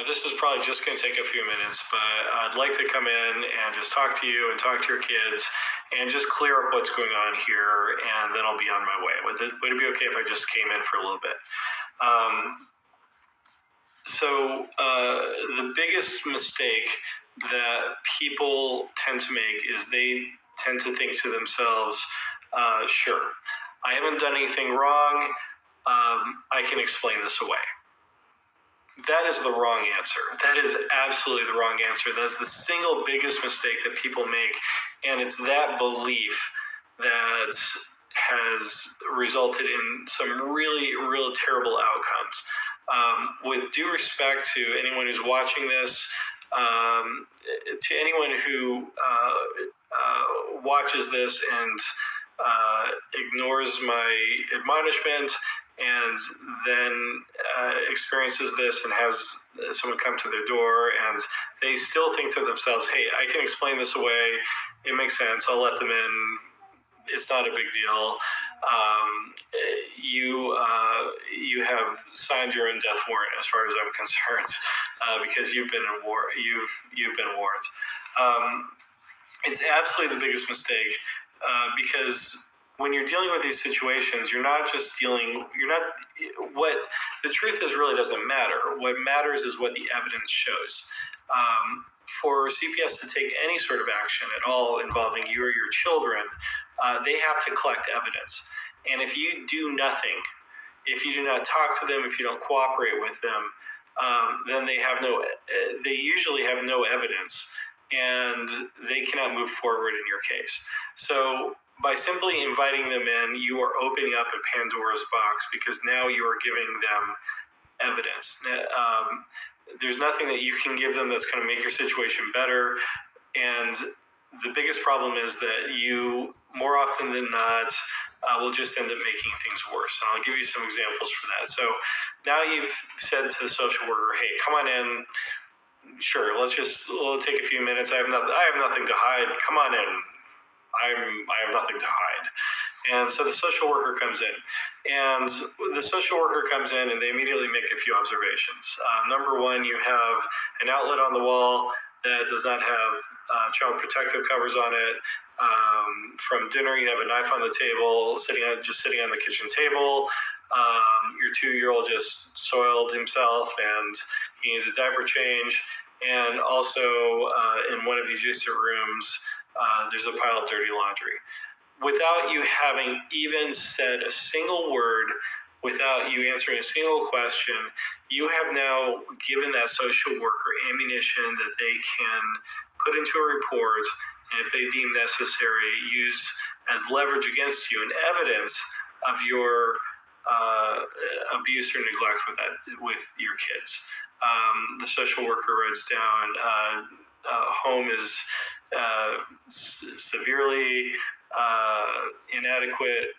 this is probably just going to take a few minutes, but I'd like to come in and just talk to you and talk to your kids and just clear up what's going on here, and then I'll be on my way. Would it be okay if I just came in for a little bit? The biggest mistake that people tend to make is they tend to think to themselves, sure, I haven't done anything wrong. I can explain this away. That is the wrong answer. That is absolutely the wrong answer. That's the single biggest mistake that people make. And it's that belief that has resulted in some really, really terrible outcomes. With due respect to anyone who's watching this, to anyone who watches this and ignores my admonishment and then experiences this and has someone come to their door and they still think to themselves, hey, I can explain this away. It makes sense. I'll let them in. It's not a big deal. You have signed your own death warrant, as far as I'm concerned, because you've been you've been warned. It's absolutely the biggest mistake, because when you're dealing with these situations, what the truth is really doesn't matter. What matters is what the evidence shows. For CPS to take any sort of action at all involving you or your children, they have to collect evidence. And if you do nothing, if you do not talk to them, if you don't cooperate with them, then they usually have no evidence, and they cannot move forward in your case. So by simply inviting them in, you are opening up a Pandora's box, because now you are giving them evidence. There's nothing that you can give them that's going to make your situation better. And the biggest problem is that you, more often than not, will just end up making things worse. And I'll give you some examples for that. So now you've said to the social worker, hey, come on in. Sure, we'll take a few minutes. I have nothing to hide. Come on in. I have nothing to hide. And so the social worker comes in. And the social worker comes in and they immediately make a few observations. Number one, you have an outlet on the wall that does not have child protective covers on it. From dinner, you have a knife on the table, sitting on the kitchen table. Your 2-year-old just soiled himself and he needs a diaper change. And also in one of the adjacent rooms, there's a pile of dirty laundry. Without you having even said a single word, without you answering a single question, you have now given that social worker ammunition that they can put into a report, and if they deem necessary, use as leverage against you and evidence of your abuse or neglect with your kids. The social worker writes down, home is severely inadequate,